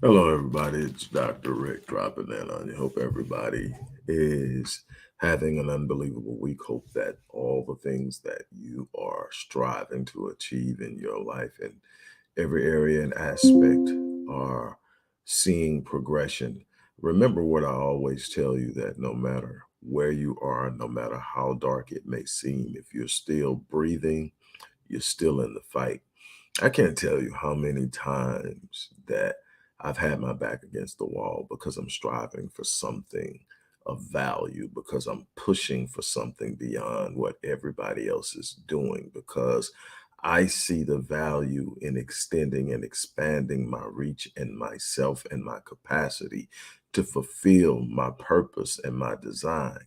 Hello, everybody. It's Dr. Rick dropping in on you. Hope everybody is having an unbelievable week. Hope that all the things that you are striving to achieve in your life in every area and aspect are seeing progression. Remember what I always tell you, that no matter where you are, no matter how dark it may seem, if you're still breathing, you're still in the fight. I can't tell you how many times that I've had my back against the wall because I'm striving for something of value, because I'm pushing for something beyond what everybody else is doing, because I see the value in extending and expanding my reach and myself and my capacity to fulfill my purpose and my design.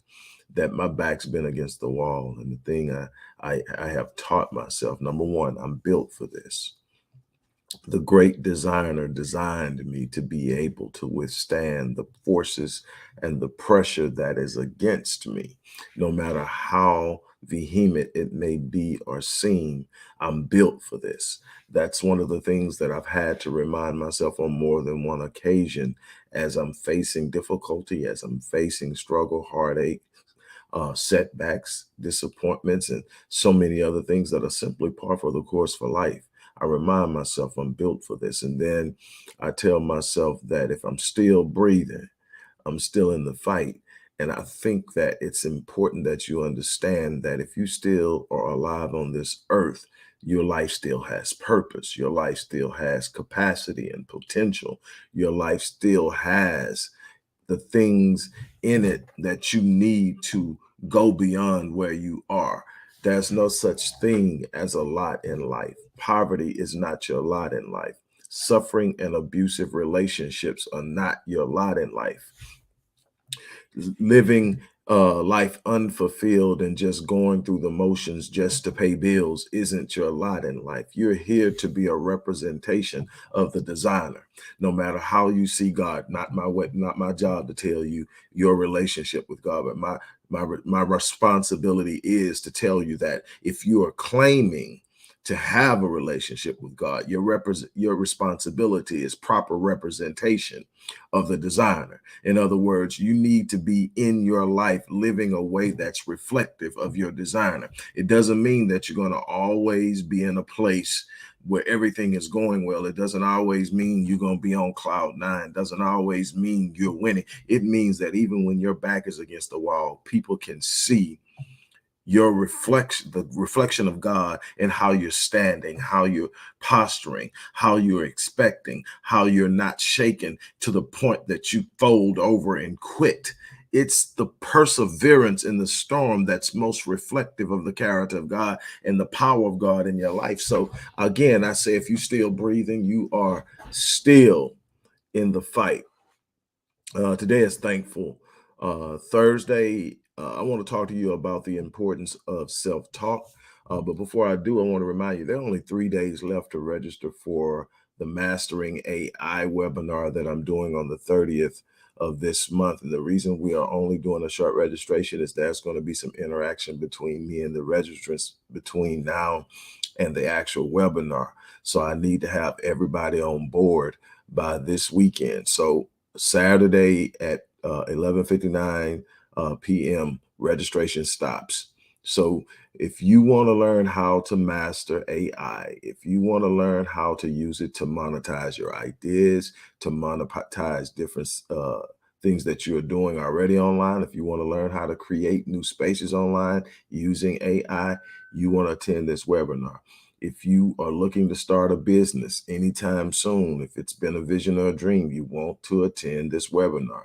That my back's been against the wall. And the thing I have taught myself, number one, I'm built for this. The great designer designed me to be able to withstand the forces and the pressure that is against me. No matter how vehement it may be or seem, I'm built for this. That's one of the things that I've had to remind myself on more than one occasion as I'm facing difficulty, as I'm facing struggle, heartache, setbacks, disappointments, and so many other things that are simply par for the course for life. I remind myself I'm built for this. And then I tell myself that if I'm still breathing, I'm still in the fight. And I think that it's important that you understand that if you still are alive on this earth, your life still has purpose. Your life still has capacity and potential. Your life still has the things in it that you need to go beyond where you are. There's no such thing as a lot in life. Poverty is not your lot in life. Suffering and abusive relationships are not your lot in life. Living life unfulfilled and just going through the motions just to pay bills isn't your lot in life. You're here to be a representation of the designer. No matter how you see God, not my way, not my job to tell you your relationship with God, but my responsibility is to tell you that if you are claiming to have a relationship with God, your responsibility is proper representation of the designer. In other words, you need to be in your life living a way that's reflective of your designer. It doesn't mean that you're going to always be in a place where everything is going well. It doesn't always mean you're going to be on cloud nine. It doesn't always mean you're winning. It means that even when your back is against the wall, people can see your reflection, the reflection of God, in how you're standing, how you're posturing, how you're expecting, how you're not shaken to the point that you fold over and quit. It's the perseverance in the storm that's most reflective of the character of God and the power of God in your life. So again, I say, if you're still breathing, you are still in the fight. Today is Thankful Thursday. I want to talk to you about the importance of self talk. But before I do, I want to remind you there are only 3 days left to register for the Mastering AI webinar that I'm doing on the 30th of this month. And the reason we are only doing a short registration is there's going to be some interaction between me and the registrants between now and the actual webinar. So I need to have everybody on board by this weekend. So Saturday at 11:59 p.m. registration stops. So if you want to learn how to master AI, if you want to learn how to use it to monetize your ideas, to monetize different things that you're doing already online, if you want to learn how to create new spaces online using AI, you want to attend this webinar. If you are looking to start a business anytime soon, if it's been a vision or a dream, you want to attend this webinar.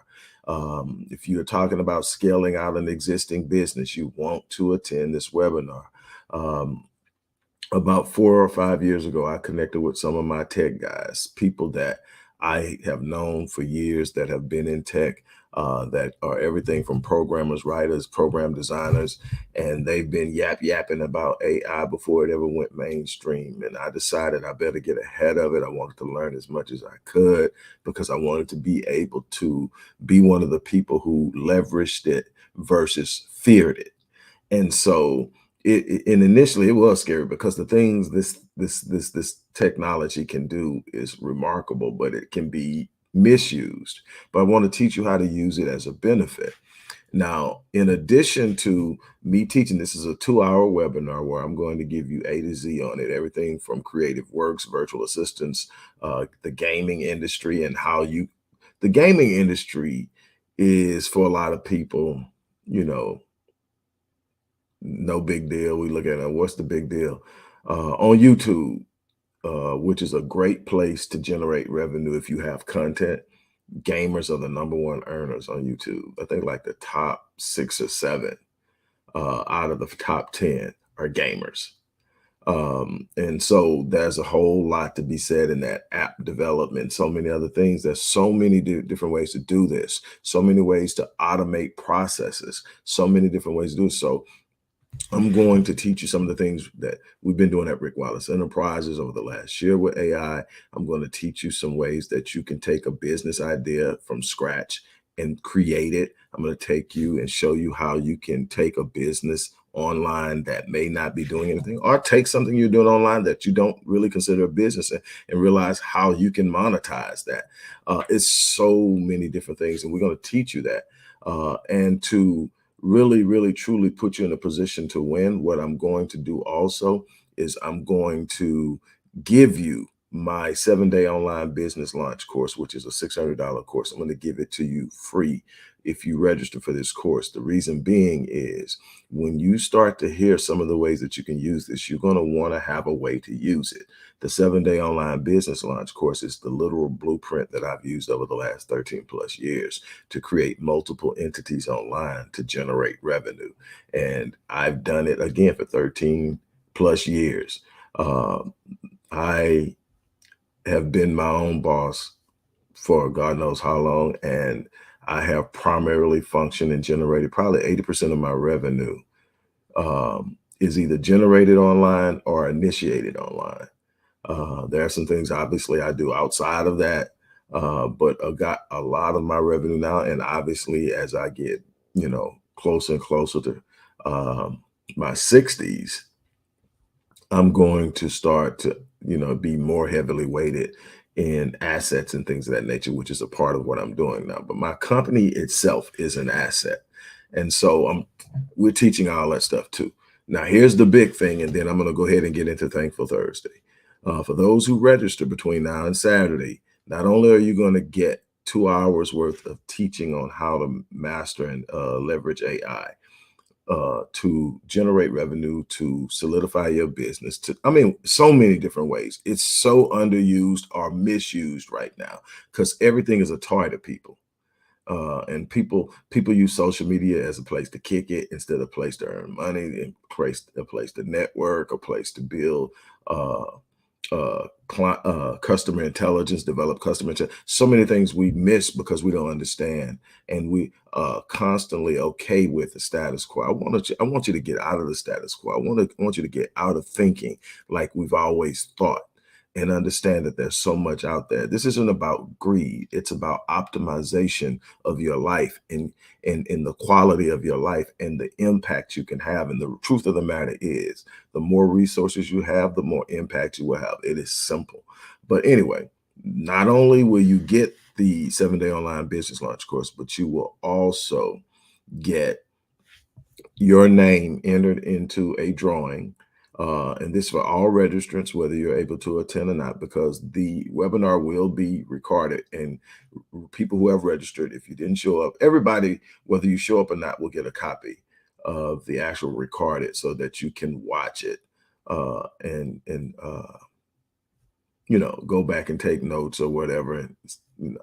If you're talking about scaling out an existing business, you want to attend this webinar. Um, about 4 or 5 years ago, I connected with some of my tech guys, people that I have known for years that have been in tech, that are everything from programmers, writers, program designers, and they've been yapping about AI before it ever went mainstream. And I decided I better get ahead of it. I wanted to learn as much as I could because I wanted to be able to be one of the people who leveraged it versus feared it. And so and initially it was scary because the things this technology can do is remarkable, but it can be misused, but I want to teach you how to use it as a benefit. Now, in addition to me teaching, this is a 2-hour webinar where I'm going to give you A to Z on it, everything from creative works, virtual assistants, the gaming industry, and how the gaming industry is for a lot of people, you know, no big deal. We look at it, what's the big deal? On YouTube, which is a great place to generate revenue if you have content. Gamers are the #1 earners on YouTube. I think like the top 6 or 7 out of the top 10 are gamers. And so there's a whole lot to be said in that app development, so many other things. There's so many different ways to do this, so many ways to automate processes, so many different ways to do it. So I'm going to teach you some of the things that we've been doing at Rick Wallace Enterprises over the last year with AI. I'm going to teach you some ways that you can take a business idea from scratch and create it. I'm going to take you and show you how you can take a business online that may not be doing anything, or take something you're doing online that you don't really consider a business, and realize how you can monetize that. It's so many different things, and we're going to teach you that. And to really, really, truly put you in a position to win, what I'm going to do also is I'm going to give you my 7-day online business launch course, which is a $600 course. I'm going to give it to you free if you register for this course. The reason being is when you start to hear some of the ways that you can use this, you're going to want to have a way to use it. The 7-day online business launch course is the literal blueprint that I've used over the last 13 plus years to create multiple entities online to generate revenue. And I've done it again for 13 plus years. I have been my own boss for God knows how long, and I have primarily functioned and generated probably 80% of my revenue is either generated online or initiated online. There are some things obviously I do outside of that, but I got a lot of my revenue now, and obviously as I get, closer and closer to my 60s, I'm going to start to, be more heavily weighted in assets and things of that nature, which is a part of what I'm doing now. But my company itself is an asset. And so we're teaching all that stuff too. Now, here's the big thing, and then I'm going to go ahead and get into Thankful Thursday. For those who register between now and Saturday, not only are you going to get 2 hours worth of teaching on how to master and leverage AI, to generate revenue, to solidify your business, so many different ways. It's so underused or misused right now because everything is a toy to people. And people use social media as a place to kick it instead of a place to earn money, and a place to network, a place to build uh, customer intelligence, develop customer intelligence. So many things we miss because we don't understand, and we constantly okay with the status quo. I want you to get out of the status quo. I want you to get out of thinking like we've always thought, and understand that there's so much out there. This isn't about greed. It's about optimization of your life, and in the quality of your life and the impact you can have. And the truth of the matter is, the more resources you have, the more impact you will have. It is simple. But anyway, not only will you get the 7-day online business launch course, but you will also get your name entered into a drawing. And this for all registrants, whether you're able to attend or not, because the webinar will be recorded, and people who have registered, if you didn't show up, everybody, whether you show up or not, will get a copy of the actual recorded so that you can watch it and go back and take notes or whatever, and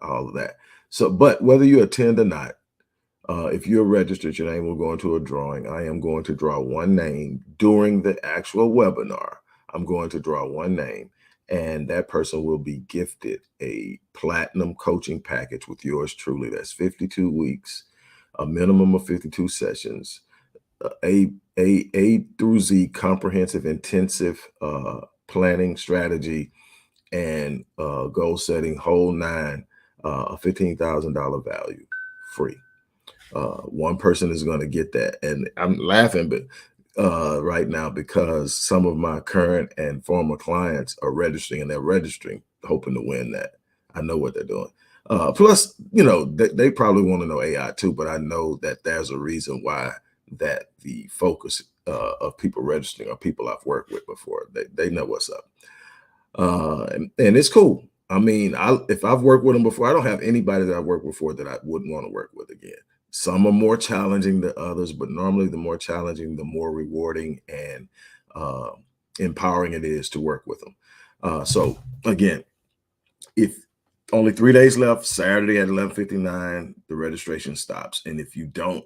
all of that. So, but whether you attend or not, if you're registered, your name will go into a drawing. I am going to draw one name during the actual webinar. I'm going to draw one name, and that person will be gifted a platinum coaching package with yours truly. That's 52 weeks, a minimum of 52 sessions, A through Z comprehensive, intensive planning strategy, and goal setting, whole nine, a $15,000 value, free. One person is going to get that, and I'm laughing, but right now, because some of my current and former clients are registering, and they're registering hoping to win that. I know what they're doing. Plus, you know, they probably want to know AI too, but I know that there's a reason why that the focus of people registering are people I've worked with before. They know what's up. And it's cool. I mean, if I've worked with them before, I don't have anybody that I've worked before that I wouldn't want to work with again. Some are more challenging than others, but normally the more challenging, the more rewarding and uh, empowering it is to work with them. So again, if only 3 days left, Saturday at 11:59, the registration stops. And if you don't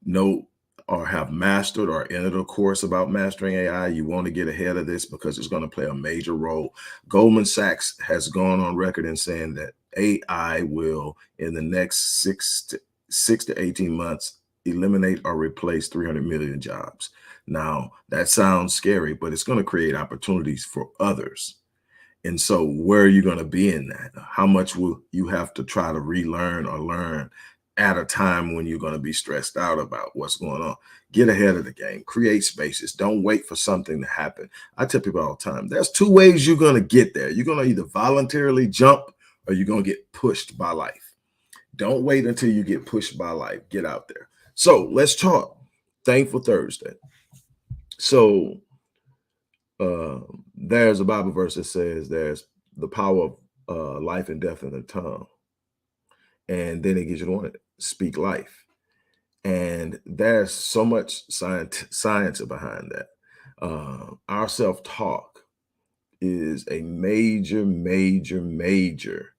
know or have mastered or entered a course about mastering AI, you want to get ahead of this because it's going to play a major role. Goldman Sachs has gone on record in saying that AI will, in the next 6 to 18 months, eliminate or replace 300 million jobs. Now, that sounds scary, but it's going to create opportunities for others. And so where are you going to be in that? How much will you have to try to relearn or learn at a time when you're going to be stressed out about what's going on? Get ahead of the game, create spaces. Don't wait for something to happen. I tell people all the time, there's two ways you're going to get there. You're going to either voluntarily jump or you're going to get pushed by life. Don't wait until you get pushed by life. Get out there. So let's talk Thankful Thursday. So uh, there's a Bible verse that says there's the power of life and death in the tongue. And then it gives you the one, speak life. And there's so much science behind that. Our self-talk is a major, major, major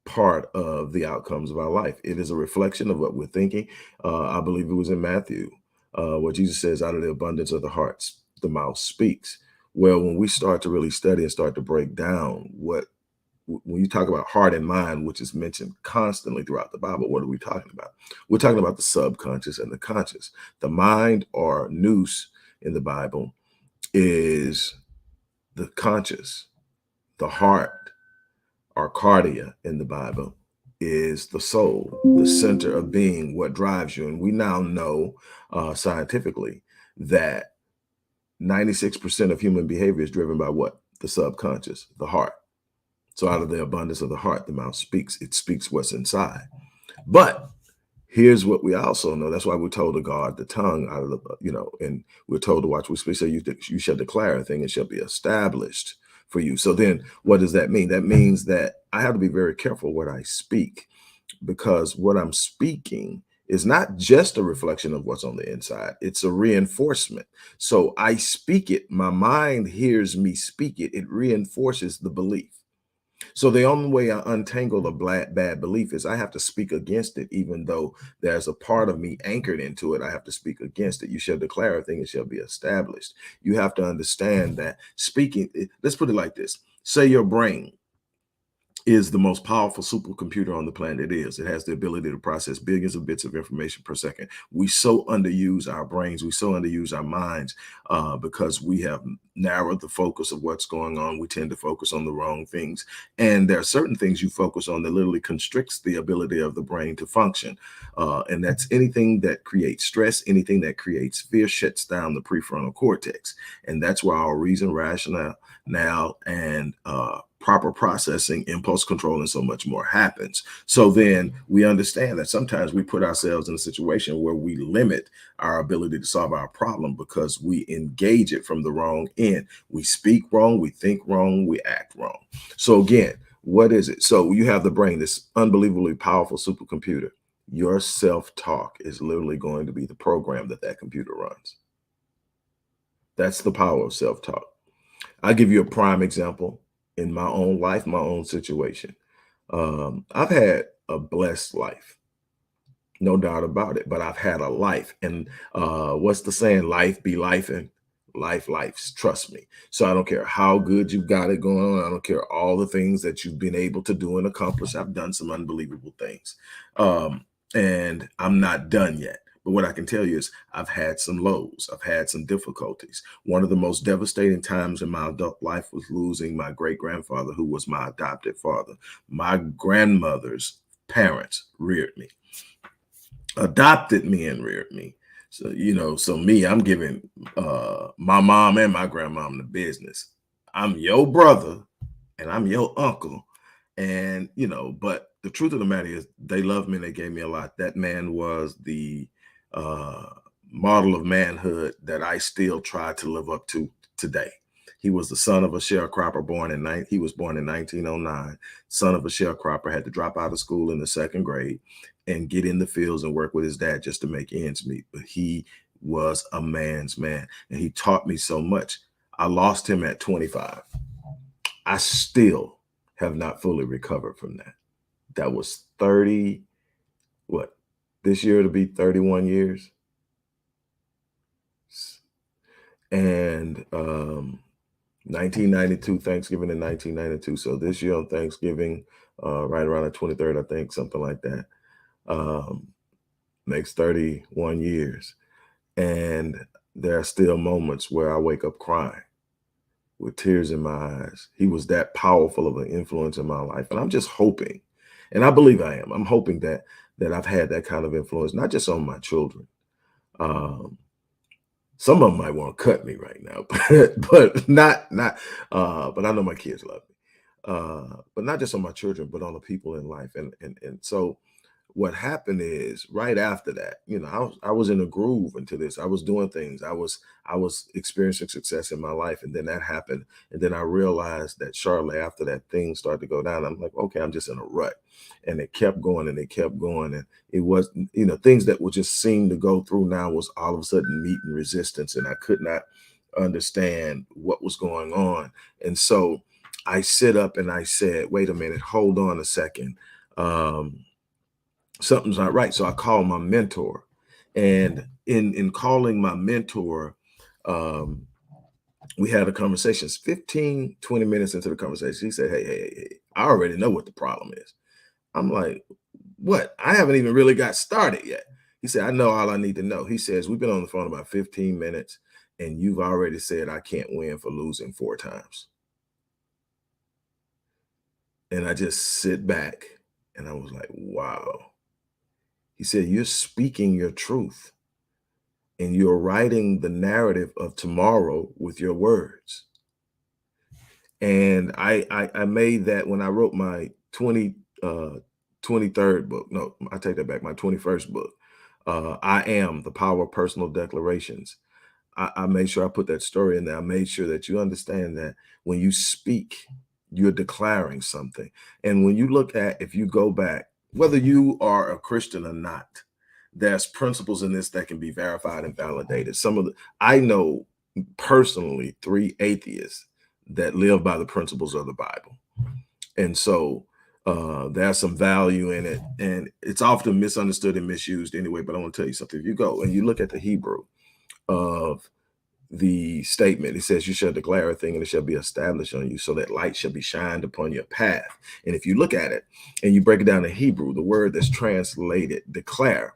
part of the outcomes of our life. It is a reflection of what we're thinking. I believe it was in Matthew, where Jesus says, out of the abundance of the hearts, the mouth speaks. Well, when we start to really study and start to break down when you talk about heart and mind, which is mentioned constantly throughout the Bible, what are we talking about? We're talking about the subconscious and the conscious. The mind, or nous in the Bible, is the conscious. The heart, or cardia in the Bible, is the soul, the center of being, what drives you. And we now know scientifically that 96% of human behavior is driven by what? The subconscious, the heart. So out of the abundance of the heart, the mouth speaks. It speaks what's inside. But here's what we also know. That's why we're told to guard the tongue out of the, and we're told to watch what we speak. So you shall declare a thing, it shall be established for you. So then what does that mean? That means that I have to be very careful what I speak, because what I'm speaking is not just a reflection of what's on the inside. It's a reinforcement. So I speak it. My mind hears me speak it. It reinforces the belief. So the only way I untangle a bad belief is I have to speak against it, even though there's a part of me anchored into it. I have to speak against it. You shall declare a thing, it shall be established. You have to understand that speaking, let's put it like this. Say your brain is the most powerful supercomputer on the planet. It has the ability to process billions of bits of information per second. We so underuse our brains, we so underuse our minds because we have narrowed the focus of what's going on. We tend to focus on the wrong things. And there are certain things you focus on that literally constricts the ability of the brain to function. And that's anything that creates stress, anything that creates fear shuts down the prefrontal cortex. And that's where our reason, rationale, and proper processing, impulse control, and so much more happens. So then we understand that sometimes we put ourselves in a situation where we limit our ability to solve our problem because we engage it from the wrong end. We speak wrong, we think wrong, we act wrong. So again, what is it? So you have the brain, this unbelievably powerful supercomputer. Your self-talk is literally going to be the program that computer runs. That's the power of self-talk. I'll give you a prime example in my own life, my own situation. I've had a blessed life, no doubt about it, but I've had a life. And what's the saying? Life be life, and life's, trust me. So I don't care how good you've got it going on. I don't care all the things that you've been able to do and accomplish. I've done some unbelievable things. And I'm not done yet. But what I can tell you is I've had some lows. I've had some difficulties. One of the most devastating times in my adult life was losing my great-grandfather, who was my adopted father. My grandmother's parents reared me, adopted me and reared me. So, so me, I'm giving my mom and my grandmom the business. I'm your brother and I'm your uncle. And, but the truth of the matter is they loved me and they gave me a lot. That man was the uh, model of manhood that I still try to live up to today. He was the son of a sharecropper he was born in 1909. Son of a sharecropper, had to drop out of school in the second grade and get in the fields and work with his dad just to make ends meet. But he was a man's man and he taught me so much. I lost him at 25. I still have not fully recovered from that. That was 30, what? This year to be 31 years. And 1992, Thanksgiving in 1992. So this year on Thanksgiving, right around the 23rd, I think, something like that, makes 31 years. And there are still moments where I wake up crying with tears in my eyes. He was that powerful of an influence in my life. And I'm just hoping, and I believe I am, I'm hoping that I've had that kind of influence, not just on my children. Um, some of them might want to cut me right now, but not but I know my kids love me. But not just on my children, but on the people in life. And so what happened is right after that, I was in a groove into this. I was doing things. I was experiencing success in my life, and then that happened. And then I realized that shortly after that, things started to go down. I'm like, okay, I'm just in a rut. And it kept going and it kept going. And it was, things that would just seem to go through now was all of a sudden meeting resistance. And I could not understand what was going on. And so I sit up and I said, wait a minute, hold on a second. Something's not right. So I called my mentor, and in calling my mentor, um, we had a conversation. It's 15, 20 minutes into the conversation. He said, hey, I already know what the problem is. I'm like, what? I haven't even really got started yet. He said, I know all I need to know. He says, we've been on the phone about 15 minutes and you've already said I can't win for losing 4 times. And I just sit back and I was like, wow. He said, you're speaking your truth and you're writing the narrative of tomorrow with your words. And I made that when I wrote my 23rd book. No, I take that back. My 21st book. I Am the Power of Personal Declarations. I made sure I put that story in there. I made sure that you understand that when you speak, you're declaring something. And when you look at, if you go back, whether you are a Christian or not, there's principles in this that can be verified and validated. I know personally 3 atheists that live by the principles of the Bible. And so there's some value in it. And it's often misunderstood and misused anyway. But I want to tell you something. If you go and you look at the Hebrew of the statement, it says, you shall declare a thing and it shall be established on you, so that light shall be shined upon your path. And if you look at it and you break it down in Hebrew, the word that's translated declare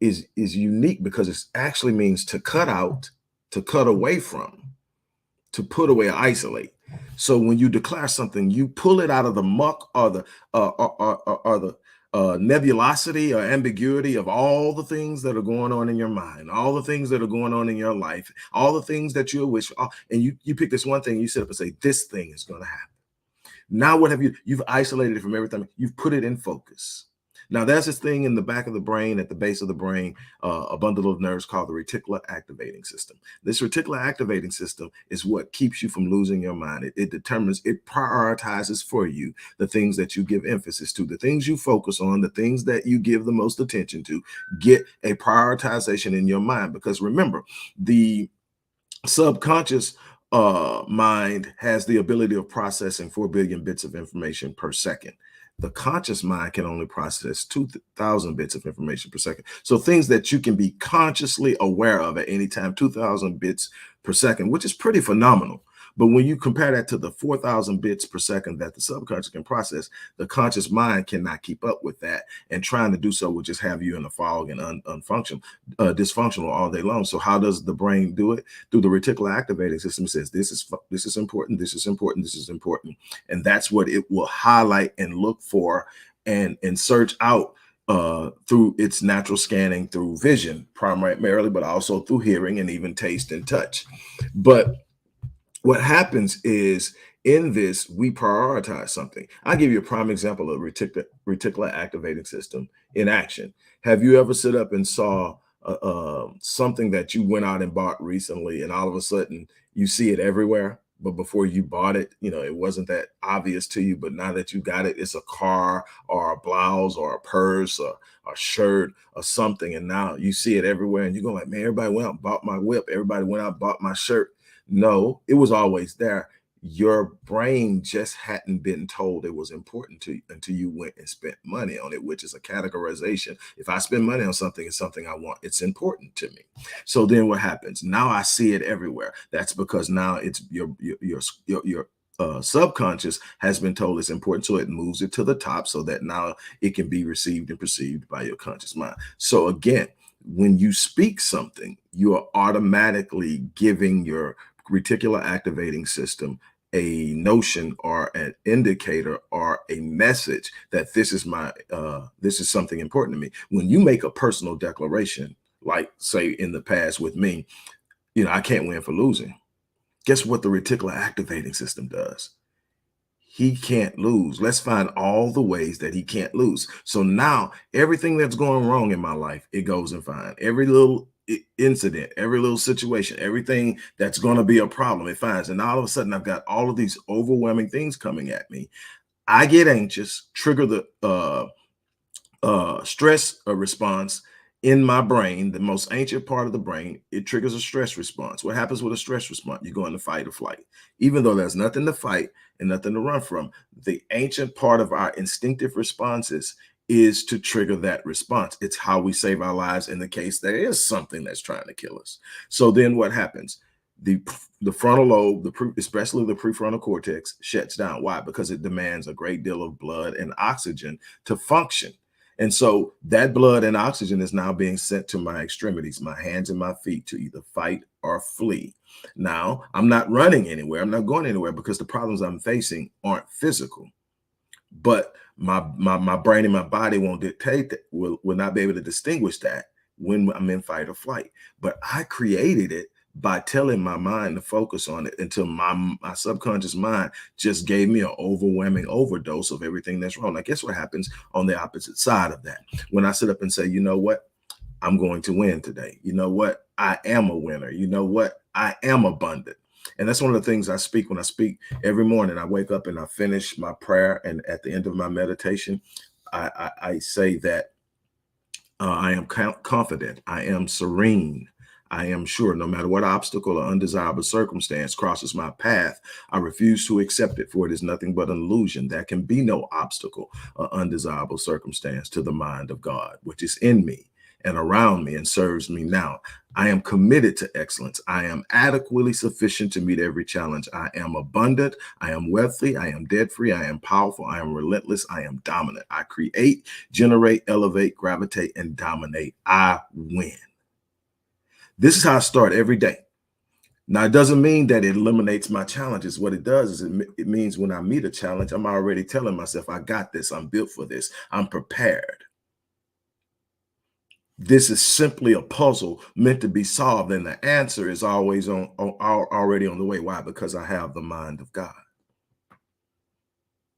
is unique because it actually means to cut out, to cut away from, to put away or isolate. So when you declare something, you pull it out of the muck or the nebulosity or ambiguity of all the things that are going on in your mind, all the things that are going on in your life, all the things that you wish, and you pick this one thing, you sit up and say, this thing is going to happen. Now, what have you've isolated it from everything. You've put it in focus. Now, there's this thing in the back of the brain, at the base of the brain, a bundle of nerves called the reticular activating system. This reticular activating system is what keeps you from losing your mind. It determines, it prioritizes for you the things that you give emphasis to, the things you focus on, the things that you give the most attention to. Get a prioritization in your mind, because remember, the subconscious mind has the ability of processing 4 billion bits of information per second. The conscious mind can only process 2,000 bits of information per second. So things that you can be consciously aware of at any time, 2,000 bits per second, which is pretty phenomenal. But when you compare that to the 4,000 bits per second that the subconscious can process, the conscious mind cannot keep up with that. And trying to do so will just have you in a fog and dysfunctional all day long. So how does the brain do it? Through the reticular activating system. It says, this is important, this is important, this is important. And that's what it will highlight and look for and search out through its natural scanning, through vision primarily, but also through hearing and even taste and touch. But what happens is In this, we prioritize something. I'll give you a prime example of reticular activating system in action. Have you ever sit up and saw something that you went out and bought recently, and all of a sudden you see it everywhere? But before you bought it, it wasn't that obvious to you. But now that you got it, it's a car or a blouse or a purse or a shirt or something. And now you see it everywhere, and you go like, man, everybody went out and bought my whip. Everybody went out and bought my shirt. No, it was always there. Your brain just hadn't been told it was important to you until you went and spent money on it, which is a categorization. If I spend money on something, it's something I want. It's important to me. So then what happens? Now I see it everywhere. That's because now it's your subconscious has been told it's important, so it moves it to the top so that now it can be received and perceived by your conscious mind. So again, when you speak something, you are automatically giving your reticular activating system a notion or an indicator or a message that this is something important to me. When you make a personal declaration, like say in the past with me, I can't win for losing. Guess what the reticular activating system does? He can't lose. Let's find all the ways that he can't lose. So now everything that's going wrong in my life, it goes and find every little incident, every little situation, everything that's going to be a problem, it finds. And all of a sudden, I've got all of these overwhelming things coming at me. I get anxious, trigger the stress response in my brain, the most ancient part of the brain. It triggers a stress response. What happens with a stress response? You go into fight or flight. Even though there's nothing to fight and nothing to run from, the ancient part of our instinctive responses is to trigger that response. It's how we save our lives in the case there is something that's trying to kill us. So then what happens? The frontal lobe, especially the prefrontal cortex, shuts down. Why? Because it demands a great deal of blood and oxygen to function. And so that blood and oxygen is now being sent to my extremities, my hands and my feet, to either fight or flee. Now, I'm not running anywhere. I'm not going anywhere because the problems I'm facing aren't physical. But my brain and my body won't dictate that, will not be able to distinguish that when I'm in fight or flight. But I created it by telling my mind to focus on it until my subconscious mind just gave me an overwhelming overdose of everything that's wrong. Now, guess what happens on the opposite side of that? When I sit up and say, you know what? I'm going to win today. You know what? I am a winner. You know what? I am abundant. And that's one of the things I speak when I speak every morning. I wake up and I finish my prayer. And at the end of my meditation, I say that I am confident. I am serene. I am sure no matter what obstacle or undesirable circumstance crosses my path, I refuse to accept it, for it is nothing but an illusion. There can be no obstacle or undesirable circumstance to the mind of God, which is in me and around me and serves me now. I am committed to excellence. I am adequately sufficient to meet every challenge. I am abundant. I am wealthy. I am debt-free. I am powerful. I am relentless. I am dominant. I create, generate, elevate, gravitate, and dominate. I win. This is how I start every day. Now, it doesn't mean that it eliminates my challenges. What it does is it means when I meet a challenge, I'm already telling myself, I got this. I'm built for this. I'm prepared. This is simply a puzzle meant to be solved, and the answer is always already on the way. Why? Because I have the mind of God.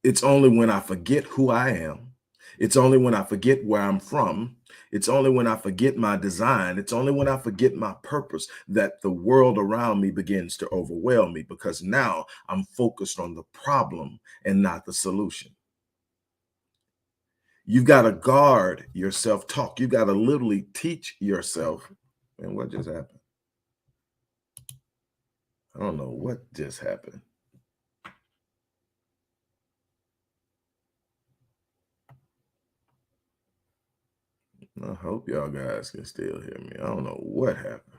It's only when I forget who I am. It's only when I forget where I'm from. It's only when I forget my design. It's only when I forget my purpose that the world around me begins to overwhelm me, because now I'm focused on the problem and not the solution. You've got to guard your self-talk. You've got to literally teach yourself. And what just happened? I don't know what just happened. I hope y'all guys can still hear me. I don't know what happened.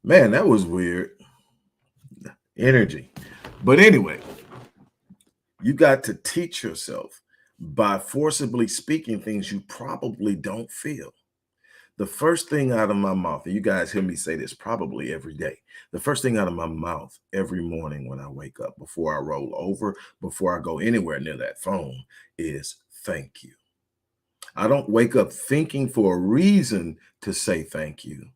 Man, that was weird. Energy. But anyway, you got to teach yourself by forcibly speaking things you probably don't feel. The first thing out of my mouth, and you guys hear me say this probably every day, the first thing out of my mouth every morning when I wake up, before I roll over, before I go anywhere near that phone, is thank you. I don't wake up thinking for a reason to say thank you.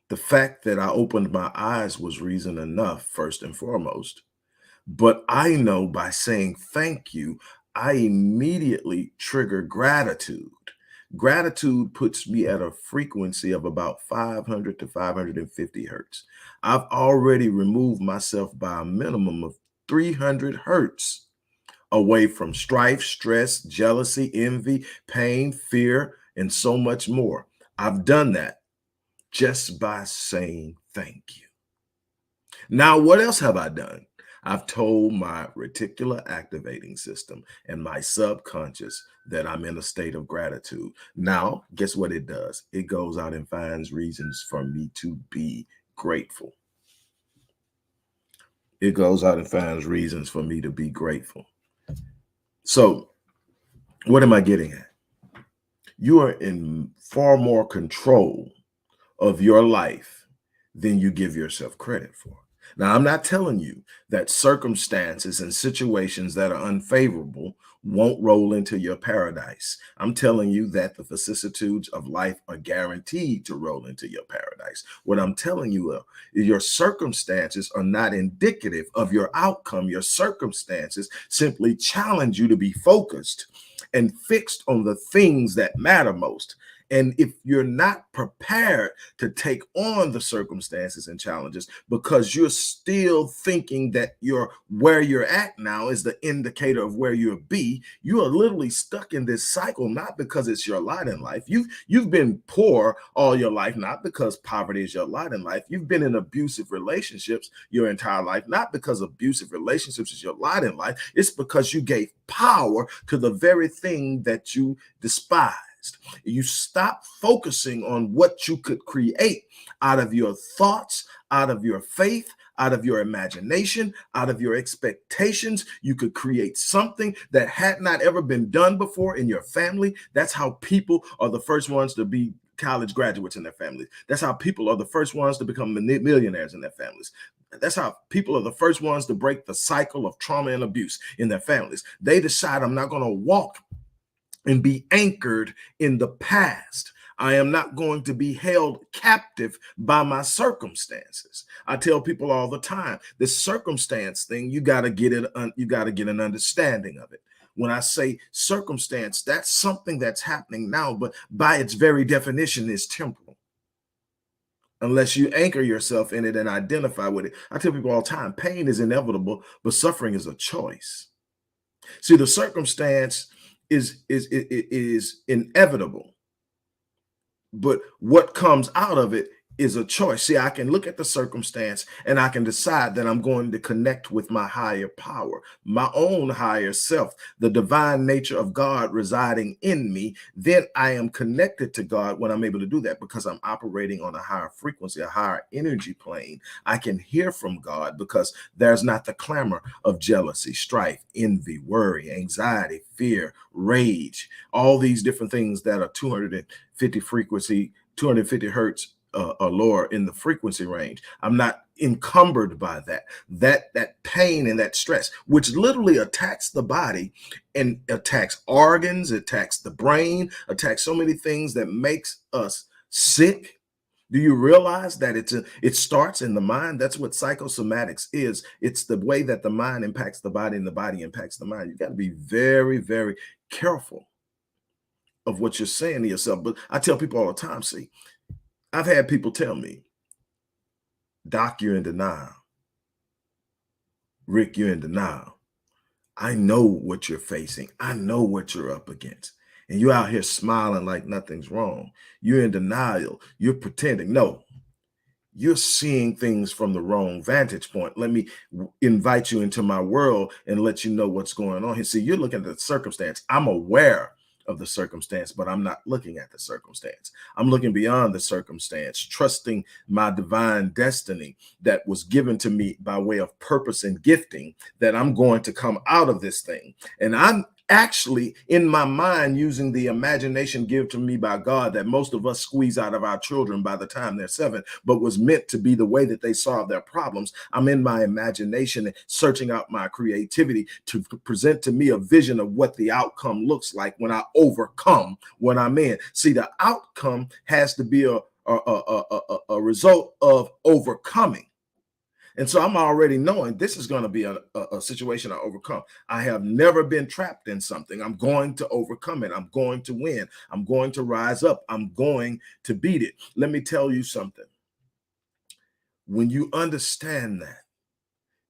The fact that I opened my eyes was reason enough, first and foremost. But I know by saying thank you, I immediately trigger gratitude. Gratitude puts me at a frequency of about 500 to 550 hertz. I've already removed myself by a minimum of 300 hertz away from strife, stress, jealousy, envy, pain, fear, and so much more. I've done that just by saying thank you. Now, what else have I done? I've told my reticular activating system and my subconscious that I'm in a state of gratitude. Now, guess what it does? It goes out and finds reasons for me to be grateful. It goes out and finds reasons for me to be grateful. So, what am I getting at? You are in far more control of your life than you give yourself credit for. Now, I'm not telling you that circumstances and situations that are unfavorable won't roll into your paradise. I'm telling you that the vicissitudes of life are guaranteed to roll into your paradise. What I'm telling you is your circumstances are not indicative of your outcome. Your circumstances simply challenge you to be focused and fixed on the things that matter most. And if you're not prepared to take on the circumstances and challenges because you're still thinking that you're where you're at now is the indicator of where you'll be, you are literally stuck in this cycle, not because it's your lot in life. You've been poor all your life, not because poverty is your lot in life. You've been in abusive relationships your entire life, not because abusive relationships is your lot in life. It's because you gave power to the very thing that you despise. You stop focusing on what you could create out of your thoughts, out of your faith, out of your imagination, out of your expectations. You could create something that had not ever been done before in your family. That's how people are the first ones to be college graduates in their families. That's how people are the first ones to become millionaires in their families. That's how people are the first ones to break the cycle of trauma and abuse in their families. They decide, I'm not going to walk and be anchored in the past. I am not going to be held captive by my circumstances. I tell people all the time, this circumstance thing, you got to get it, you got to get an understanding of it. When I say circumstance, that's something that's happening now, but by its very definition is temporal. Unless you anchor yourself in it and identify with it. I tell people all the time, pain is inevitable, but suffering is a choice. See, the circumstance is inevitable, but what comes out of it is a choice. See, I can look at the circumstance and I can decide that I'm going to connect with my higher power, my own higher self, the divine nature of God residing in me. Then I am connected to God when I'm able to do that because I'm operating on a higher frequency, a higher energy plane. I can hear from God because there's not the clamor of jealousy, strife, envy, worry, anxiety, fear, rage, all these different things that are 250 frequency, 250 hertz or lower in the frequency range. I'm not encumbered by that pain and that stress, which literally attacks the body and attacks organs, attacks the brain, attacks so many things that makes us sick. Do you realize that it starts in the mind? That's what psychosomatics is. It's the way that the mind impacts the body and the body impacts the mind. You got to be very, very careful of what you're saying to yourself. But I tell people all the time, see, I've had people tell me, Doc, you're in denial. Rick, you're in denial. I know what you're facing. I know what you're up against. And you're out here smiling like nothing's wrong. You're in denial. You're pretending. No, you're seeing things from the wrong vantage point. Let me invite you into my world and let you know what's going on here. See, you're looking at the circumstance. I'm aware of the circumstance, but I'm not looking at the circumstance. I'm looking beyond the circumstance, trusting my divine destiny that was given to me by way of purpose and gifting, that I'm going to come out of this thing. And I'm actually in my mind using the imagination given to me by God that most of us squeeze out of our children by the time they're 7, but was meant to be the way that they solve their problems. I'm in my imagination searching out my creativity to present to me a vision of what the outcome looks like when I overcome what I'm in. See, the outcome has to be a result of overcoming. And so I'm already knowing this is going to be a situation I overcome. I have never been trapped in something. I'm going to overcome it. I'm going to win. I'm going to rise up. I'm going to beat it. Let me tell you something. When you understand that,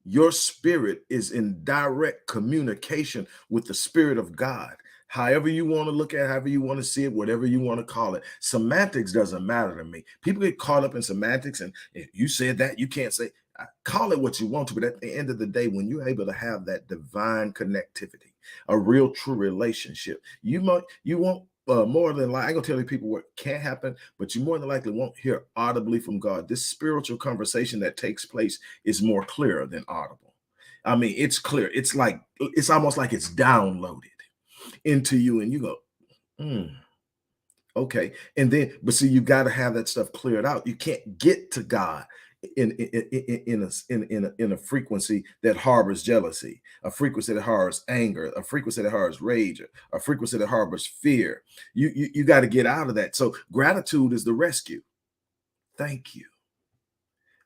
your spirit is in direct communication with the Spirit of God. However you want to look at it, however you want to see it, whatever you want to call it. Semantics doesn't matter to me. People get caught up in semantics, and if you said that, you can't say, call it what you want to, but at the end of the day, when you're able to have that divine connectivity, a real true relationship, you won't more than likely, I ain't gonna tell you people what can't happen, but you more than likely won't hear audibly from God. This spiritual conversation that takes place is more clear than audible. I mean, it's clear. It's almost like it's downloaded into you, and you go, okay. And then, but see, you got to have that stuff cleared out. You can't get to God in a frequency that harbors jealousy, a frequency that harbors anger, a frequency that harbors rage, a frequency that harbors fear. You got to get out of that. So gratitude is the rescue. Thank you.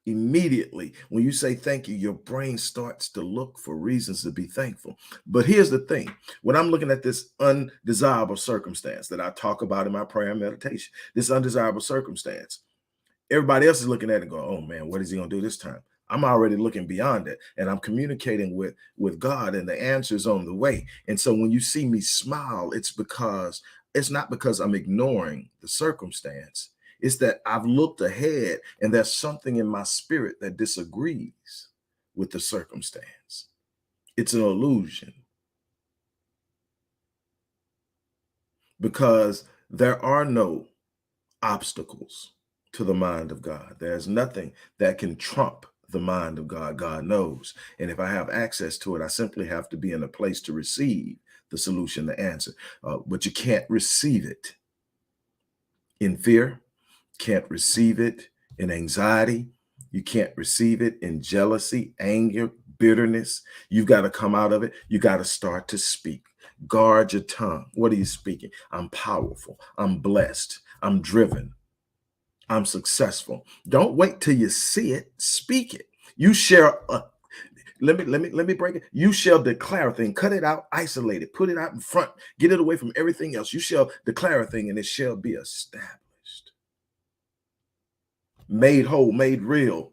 Immediately, when you say thank you, your brain starts to look for reasons to be thankful. But here's the thing. When I'm looking at this undesirable circumstance that I talk about in my prayer and meditation, this undesirable circumstance, everybody else is looking at it and going, oh man, what is he going to do this time? I'm already looking beyond it, and I'm communicating with God, and the answer is on the way. And so when you see me smile, it's not because I'm ignoring the circumstance. It's that I've looked ahead, and there's something in my spirit that disagrees with the circumstance. It's an illusion, because there are no obstacles to the mind of God. There's nothing that can trump the mind of God. God knows. And if I have access to it, I simply have to be in a place to receive the solution, the answer. But you can't receive it in fear, can't receive it in anxiety. You can't receive it in jealousy, anger, bitterness. You've got to come out of it. You got to start to speak. Guard your tongue. What are you speaking? I'm powerful. I'm blessed. I'm driven. I'm successful. Don't wait till you see it. Speak it. You share let me break it. You shall declare a thing, cut it out, isolate it, put it out in front, get it away from everything else. You shall declare a thing, and it shall be established, made whole, made real,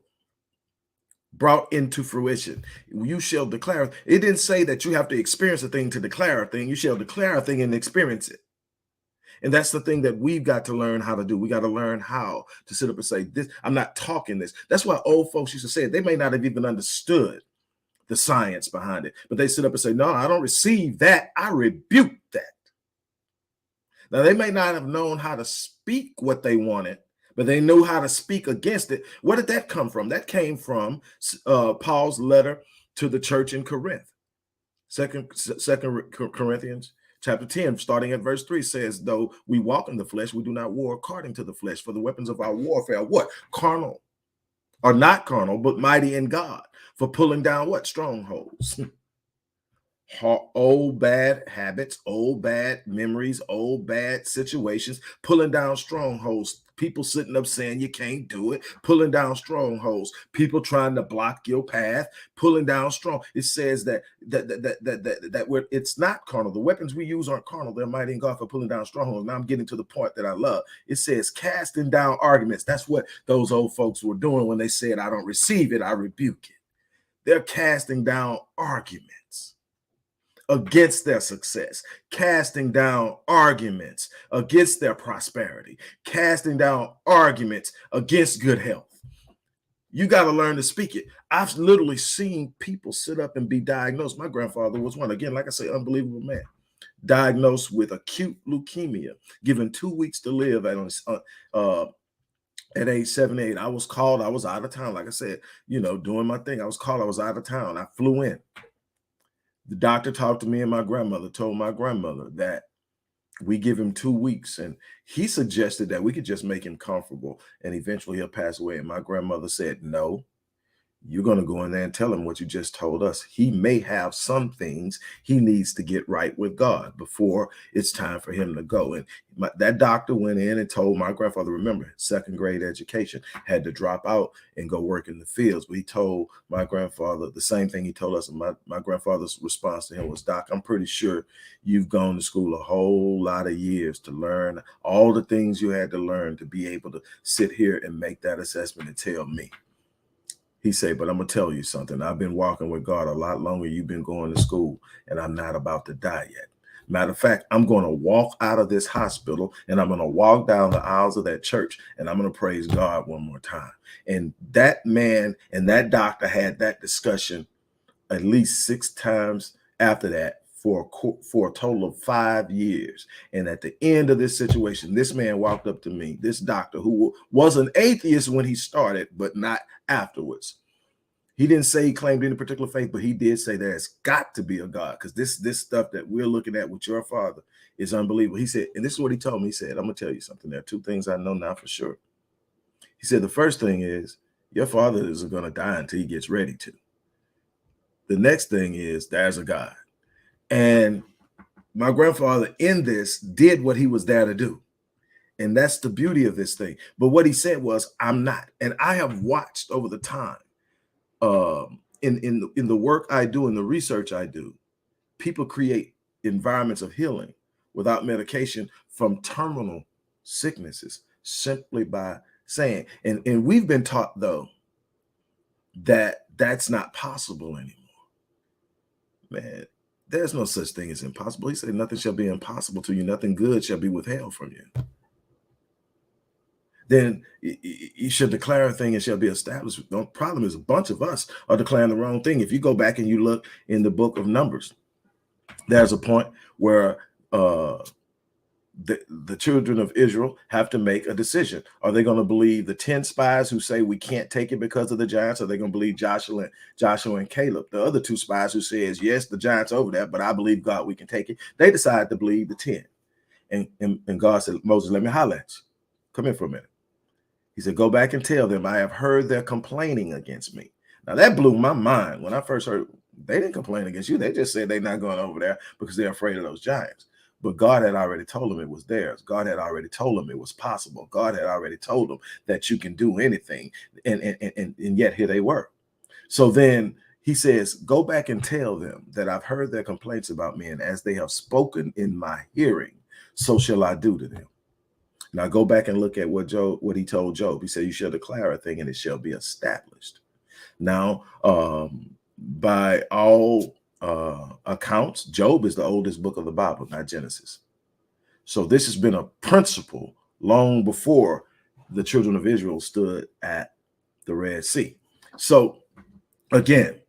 brought into fruition. You shall declare. It didn't say that you have to experience a thing to declare a thing. You shall declare a thing and experience it. And that's the thing that we've got to learn how to do. We got to learn how to sit up and say, this, I'm not talking this. That's why old folks used to say it. They may not have even understood the science behind it, but they sit up and say, no, I don't receive that. I rebuke that. Now, they may not have known how to speak what they wanted, but they knew how to speak against it. Where did that come from? That came from Paul's letter to the church in Corinth. Second Corinthians chapter 10, starting at verse 3 says, though we walk in the flesh, we do not war according to the flesh. For the weapons of our warfare are what? Carnal. Are not carnal, but mighty in God. For pulling down what? Strongholds. Old bad habits, old bad memories, old bad situations, pulling down strongholds. People sitting up saying you can't do it, pulling down strongholds. People trying to block your path, pulling down strong. It says that it's not carnal. The weapons we use aren't carnal. They're mighty in God for pulling down strongholds. Now I'm getting to the point that I love. It says casting down arguments. That's what those old folks were doing when they said, I don't receive it, I rebuke it. They're casting down arguments against their success, casting down arguments against their prosperity, casting down arguments against good health. You got to learn to speak it. I've literally seen people sit up and be diagnosed. My grandfather was one, again, like I say, unbelievable man, diagnosed with acute leukemia, given 2 weeks to live at age 78. I was called, I was out of town. Like I said, doing my thing. I was called, I was out of town. I flew in. The doctor talked to me, and my grandmother told my grandmother that we give him 2 weeks, and he suggested that we could just make him comfortable and eventually he'll pass away. And my grandmother said, no, You're going to go in there and tell him what you just told us. He may have some things he needs to get right with God before it's time for him to go. And that doctor went in and told my grandfather, remember, second grade education, had to drop out and go work in the fields. But he told my grandfather the same thing he told us. And my grandfather's response to him was, Doc, I'm pretty sure you've gone to school a whole lot of years to learn all the things you had to learn to be able to sit here and make that assessment and tell me. He said, but I'm going to tell you something. I've been walking with God a lot longer. You've been going to school, and I'm not about to die yet. Matter of fact, I'm going to walk out of this hospital, and I'm going to walk down the aisles of that church, and I'm going to praise God one more time. And that man and that doctor had that discussion at least 6 times after that for a total of 5 years. And at the end of this situation, this man walked up to me, this doctor who was an atheist when he started, but not afterwards. He didn't say he claimed any particular faith, but he did say there's got to be a God, because this stuff that we're looking at with your father is unbelievable. He said, and this is what he told me. He said, I'm going to tell you something. There are 2 things I know now for sure. He said, the first thing is your father isn't going to die until he gets ready to. The next thing is there's a God. And my grandfather in this did what he was there to do. And that's the beauty of this thing. But what he said was, I'm not. And I have watched over the time, in the work I do, in the research I do, people create environments of healing without medication from terminal sicknesses simply by saying, and we've been taught, though, that that's not possible anymore. Man, there's no such thing as impossible. He said, nothing shall be impossible to you. Nothing good shall be withheld from you. Then you should declare a thing and shall be established. The problem is a bunch of us are declaring the wrong thing. If you go back and you look in the book of Numbers, there's a point where the children of Israel have to make a decision. Are they going to believe the 10 spies who say we can't take it because of the giants? Or are they going to believe Joshua and Caleb, the other 2 spies who says, yes, the giants over there, but I believe God, we can take it? They decide to believe the 10. And God said, Moses, let me holler at you. Come here for a minute. He said, go back and tell them I have heard their complaining against me. Now that blew my mind. When I first heard, they didn't complain against you. They just said they're not going over there because they're afraid of those giants. But God had already told them it was theirs. God had already told them it was possible. God had already told them that you can do anything. And yet here they were. So then he says, go back and tell them that I've heard their complaints about me, and as they have spoken in my hearing, so shall I do to them. Now go back and look at what he told Job. He said, you shall declare a thing and it shall be established. Now, by all accounts, Job is the oldest book of the Bible, not Genesis. So this has been a principle long before the children of Israel stood at the Red Sea. So again,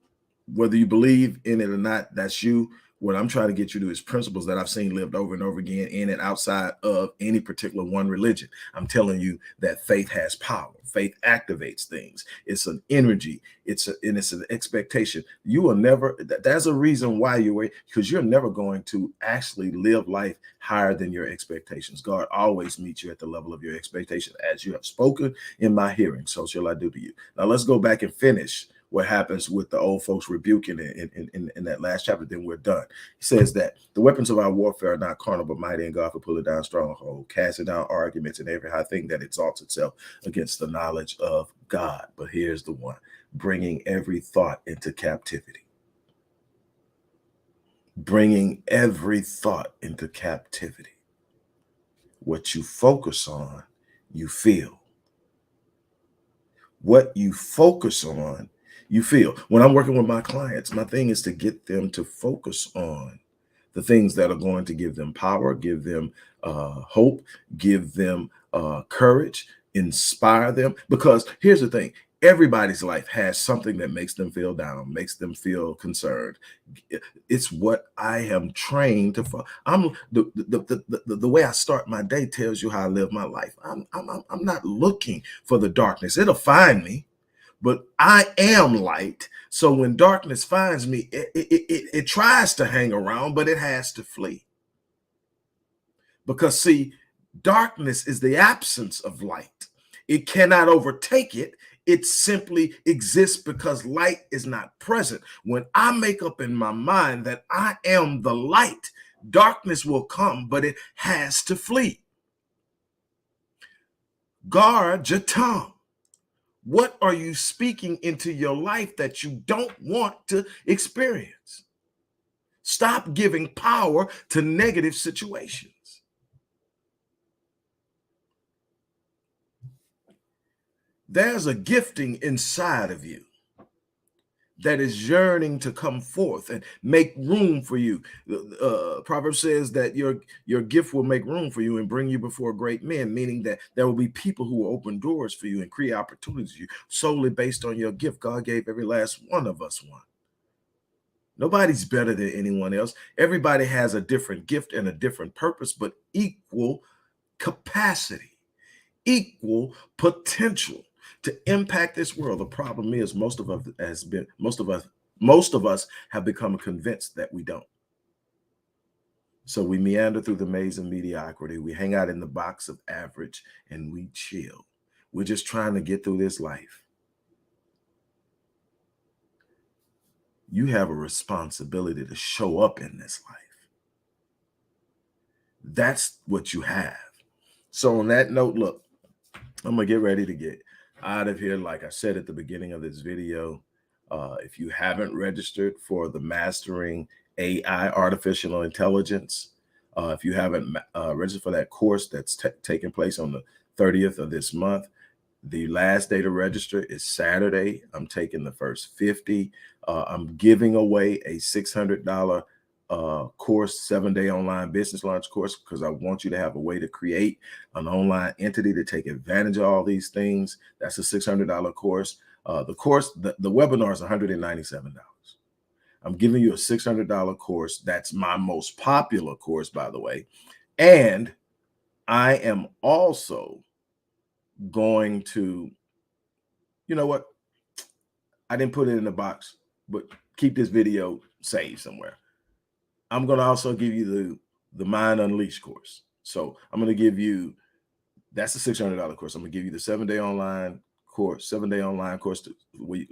whether you believe in it or not, that's you. What I'm trying to get you to is principles that I've seen lived over and over again in and outside of any particular one religion. I'm telling you that faith has power. Faith activates things. It's an energy. It's an expectation. You will never, there's a reason why because you're never going to actually live life higher than your expectations. God always meets you at the level of your expectation. As you have spoken in my hearing, so shall I do to you. Now let's go back and finish what happens with the old folks rebuking in that last chapter, then we're done. He says that the weapons of our warfare are not carnal, but mighty in God for pulling down stronghold, casting down arguments and every high thing that exalts itself against the knowledge of God. But here's the one, bringing every thought into captivity. Bringing every thought into captivity. What you focus on, you feel. What you focus on, you feel. When I'm working with my clients, my thing is to get them to focus on the things that are going to give them power, give them hope, give them courage, inspire them. Because here's the thing, everybody's life has something that makes them feel down, makes them feel concerned. It's what I am trained to follow. The way I start my day tells you how I live my life. I'm not looking for the darkness. It'll find me. But I am light. So when darkness finds me, it tries to hang around, but it has to flee. Because see, darkness is the absence of light. It cannot overtake it. It simply exists because light is not present. When I make up in my mind that I am the light, darkness will come, but it has to flee. Guard your tongue. What are you speaking into your life that you don't want to experience? Stop giving power to negative situations. There's a gifting inside of you that is yearning to come forth and make room for you. Proverbs says that your gift will make room for you and bring you before great men, meaning that there will be people who will open doors for you and create opportunities for you solely based on your gift. God gave every last one of us one. Nobody's better than anyone else. Everybody has a different gift and a different purpose, but equal capacity, equal potential to impact this world. The problem is most of us have become convinced that we don't. So we meander through the maze of mediocrity. We hang out in the box of average and we chill. We're just trying to get through this life. You have a responsibility to show up in this life. That's what you have. So on that note, look, I'm gonna get ready to get out of here. Like I said at the beginning of this video, if you haven't registered for the Mastering AI Artificial Intelligence, if you haven't registered for that course that's taking place on the 30th of this month, the last day to register is Saturday. I'm taking the first 50. I'm giving away a $600 course, 7-day online business launch course, because I want you to have a way to create an online entity to take advantage of all these things. That's a $600 course. The webinar is $197. I'm giving you a $600 course. That's my most popular course, by the way. And I am also going to, you know what? I didn't put it in the box, but keep this video saved somewhere. I'm going to also give you the Mind Unleashed course. So I'm going to give you, that's a $600 course. I'm going to give you the 7-day online course, 7-day online course,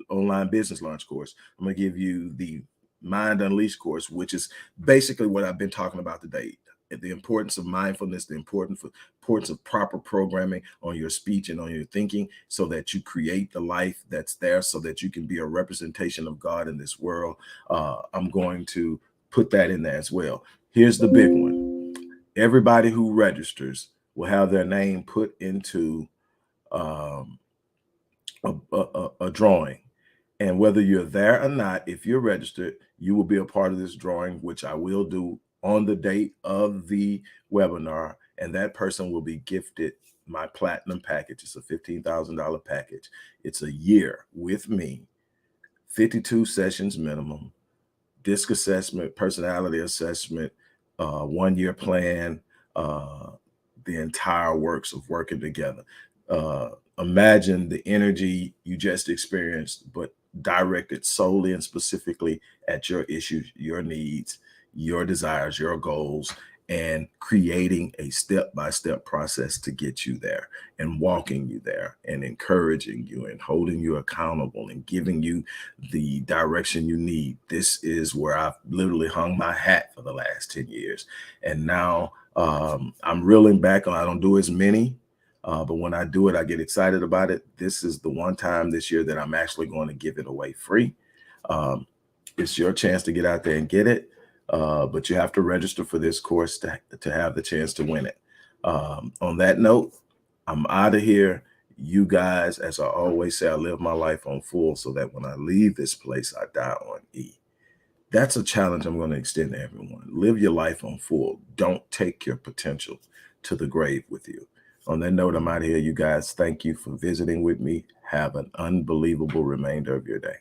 online business launch course. I'm going to give you the Mind Unleashed course, which is basically what I've been talking about today. The importance of mindfulness, the importance of proper programming on your speech and on your thinking, so that you create the life that's there, so that you can be a representation of God in this world. I'm going to put that in there as well. Here's the big one. Everybody who registers will have their name put into a drawing. And whether you're there or not, if you're registered, you will be a part of this drawing, which I will do on the date of the webinar. And that person will be gifted my platinum package. It's a $15,000 package. It's a year with me, 52 sessions minimum, DISC assessment, personality assessment, 1-year plan, the entire works of working together. Imagine the energy you just experienced, but directed solely and specifically at your issues, your needs, your desires, your goals, and creating a step-by-step process to get you there, and walking you there, and encouraging you, and holding you accountable, and giving you the direction you need. This is where I've literally hung my hat for the last 10 years. And now I'm reeling back on, I don't do as many, but when I do it, I get excited about it. This is the one time this year that I'm actually going to give it away free. It's your chance to get out there and get it. But you have to register for this course to have the chance to win it. On that note, I'm out of here. You guys, as I always say, I live my life on full, so that when I leave this place, I die on E. That's a challenge I'm going to extend to everyone. Live your life on full. Don't take your potential to the grave with you. On that note, I'm out of here. You guys, thank you for visiting with me. Have an unbelievable remainder of your day.